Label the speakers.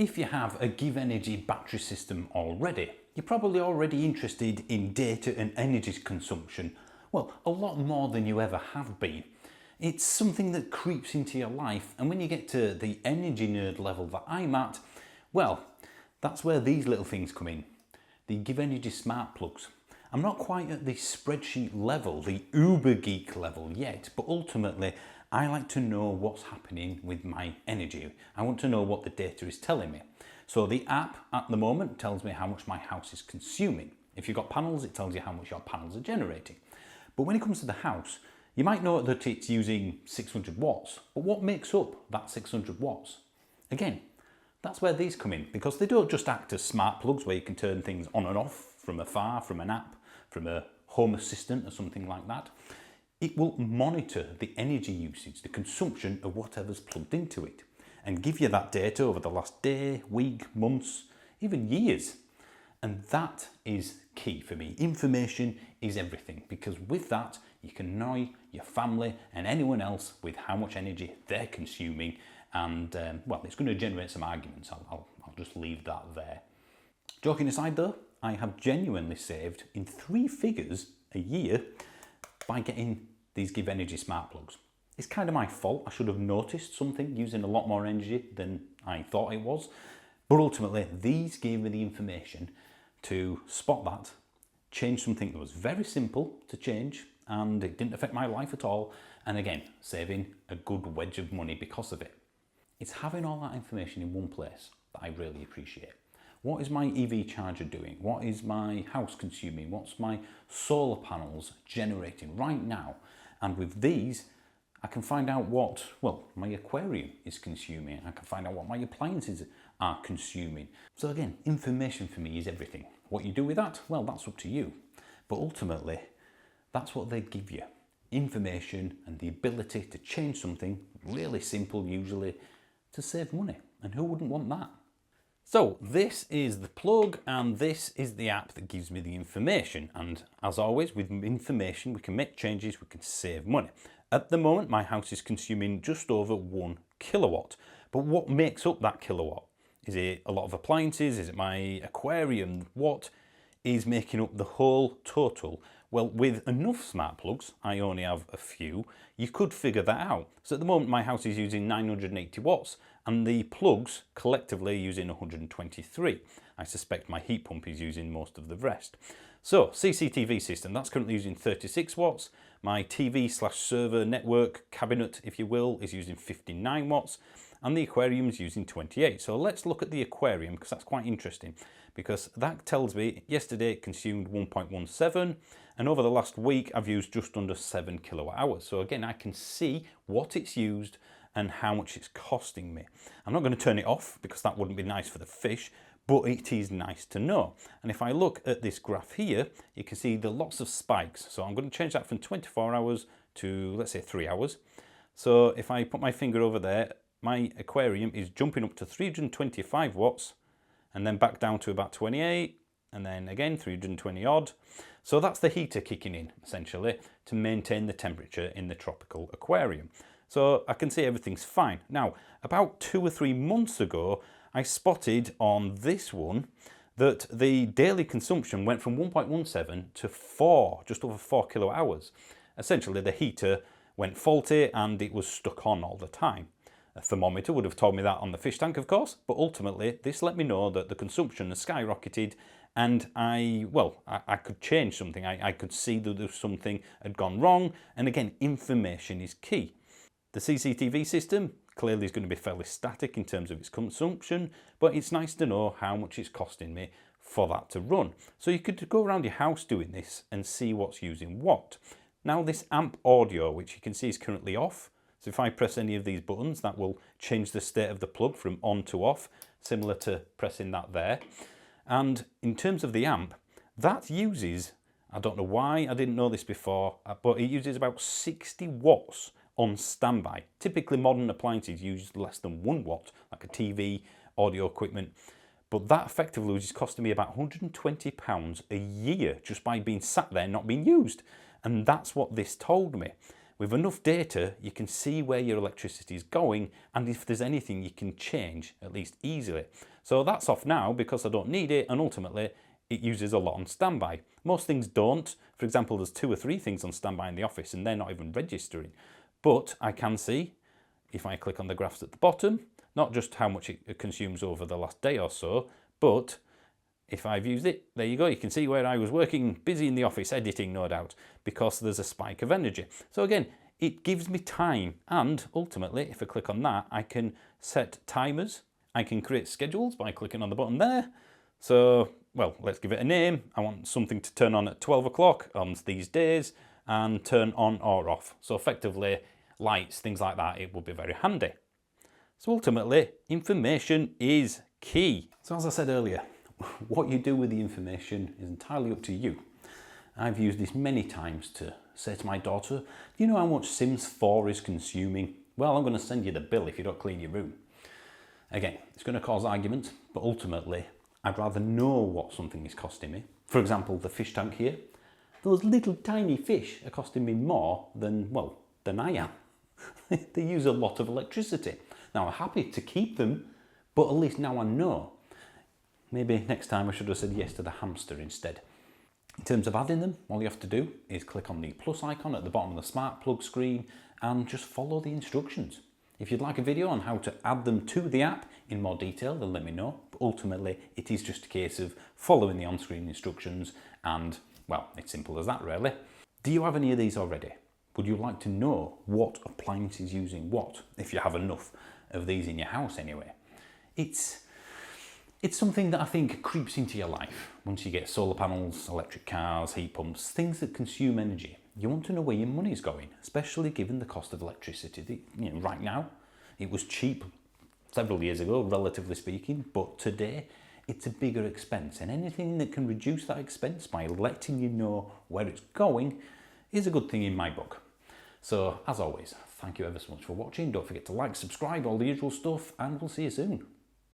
Speaker 1: If you have a GivEnergy battery system already, you're probably already interested in data and energy consumption, well, a lot more than you ever have been. It's something that creeps into your life, and when you get to the energy nerd level that I'm at, well, that's where these little things come in. The GivEnergy smart plugs. I'm not quite at the spreadsheet level, the uber geek level yet, but ultimately I like to know what's happening with my energy. I want to know what the data is telling me. So the app at the moment tells me how much my house is consuming. If you've got panels, it tells you how much your panels are generating. But when it comes to the house, you might know that it's using 600 watts, but what makes up that 600 watts? Again, that's where these come in, because they don't just act as smart plugs where you can turn things on and off from afar, from an app, from a home assistant or something like that. It will monitor the energy usage, the consumption of whatever's plugged into it, and give you that data over the last day, week, months, even years. And that is key for me. Information is everything, because with that, you can annoy your family and anyone else with how much energy they're consuming. And well, it's going to generate some arguments. I'll just leave that there. Joking aside though, I have genuinely saved in 3 figures a year by getting these GivEnergy smart plugs. It's kind of my fault. I should have noticed something using a lot more energy than I thought it was. But ultimately, these gave me the information to spot that, change something that was very simple to change, and it didn't affect my life at all. And again, saving a good wedge of money because of it. It's having all that information in one place that I really appreciate. What is my EV charger doing? What is my house consuming? What's my solar panels generating right now? And with these, I can find out what, well, my aquarium is consuming. I can find out what my appliances are consuming. So again, information for me is everything. What you do with that, well, that's up to you. But ultimately, that's what they give you. Information and the ability to change something, really simple usually, to save money. And who wouldn't want that? So this is the plug, and this is the app that gives me the information. And as always, with information, we can make changes, we can save money. At the moment, my house is consuming just over 1 kilowatt. But what makes up that kilowatt? Is it a lot of appliances? Is it my aquarium? What is making up the whole total? Well, with enough smart plugs, I only have a few, you could figure that out. So at the moment, my house is using 980 watts, and the plugs collectively are using 123. I suspect my heat pump is using most of the rest. So CCTV system, that's currently using 36 watts. My TV/server network cabinet, if you will, is using 59 watts, and the aquarium is using 28. So let's look at the aquarium, because that's quite interesting, because that tells me yesterday it consumed 1.17, and over the last week I've used just under 7 kilowatt hours. So again, I can see what it's used and how much it's costing me. I'm not going to turn it off because that wouldn't be nice for the fish, but it is nice to know. And if I look at this graph here, you can see the lots of spikes. So I'm going to change that from 24 hours to, let's say, 3 hours. So if I put my finger over there, my aquarium is jumping up to 325 watts and then back down to about 28, and then again 320 odd. So that's the heater kicking in, essentially, to maintain the temperature in the tropical aquarium. So I can see everything's fine. Now, about 2 or 3 months ago, I spotted on this one that the daily consumption went from 1.17 to 4, just over 4 kilowatt hours. Essentially, the heater went faulty and it was stuck on all the time. A thermometer would have told me that on the fish tank, of course, but ultimately this let me know that the consumption has skyrocketed, and I could change something. I could see that there was something had gone wrong, and again, information is key. The CCTV system clearly is going to be fairly static in terms of its consumption, but it's nice to know how much it's costing me for that to run. So you could go around your house doing this and see what's using what. Now this amp audio, which you can see is currently off, so if I press any of these buttons, that will change the state of the plug from on to off, similar to pressing that there. And in terms of the amp, that uses, I don't know why I didn't know this before, but it uses about 60 watts on standby. Typically modern appliances use less than 1 watt, like a TV, audio equipment. But that effectively was just costing me about £120 a year just by being sat there not being used. And that's what this told me, With enough data, you can see where your electricity is going and if there's anything you can change, at least easily. So that's off now because I don't need it, and ultimately it uses a lot on standby. Most things don't. For example, there's 2 or 3 things on standby in the office and they're not even registering. But I can see, if I click on the graphs at the bottom, not just how much it consumes over the last day or so, but if I've used it, there you go, you can see where I was working, busy in the office, editing no doubt, because there's a spike of energy. So again, it gives me time, and ultimately, if I click on that, I can set timers, I can create schedules by clicking on the button there. So, well, let's give it a name. I want something to turn on at 12 o'clock on these days and turn on or off. So effectively, lights, things like that, it will be very handy. So ultimately, information is key. So as I said earlier, what you do with the information is entirely up to you. I've used this many times to say to my daughter, do you know how much Sims 4 is consuming? Well, I'm going to send you the bill if you don't clean your room. Again, it's going to cause argument, but ultimately, I'd rather know what something is costing me. For example, the fish tank here. Those little tiny fish are costing me more than, well, than I am. They use a lot of electricity. Now, I'm happy to keep them, but at least now I know. Maybe next time I should have said yes to the hamster instead. In terms of adding them, all you have to do is click on the plus icon at the bottom of the smart plug screen and just follow the instructions. If you'd like a video on how to add them to the app in more detail, then let me know. But ultimately, it is just a case of following the on-screen instructions and, well, it's simple as that really. Do you have any of these already? Would you like to know what appliance is using what, if you have enough of these in your house anyway? It's something that I think creeps into your life once you get solar panels, electric cars, heat pumps, things that consume energy. You want to know where your money's going, especially given the cost of electricity. Right now, it was cheap several years ago, relatively speaking, but today it's a bigger expense, and anything that can reduce that expense by letting you know where it's going is a good thing in my book. So, as always, thank you ever so much for watching. Don't forget to like, subscribe, all the usual stuff, and we'll see you soon.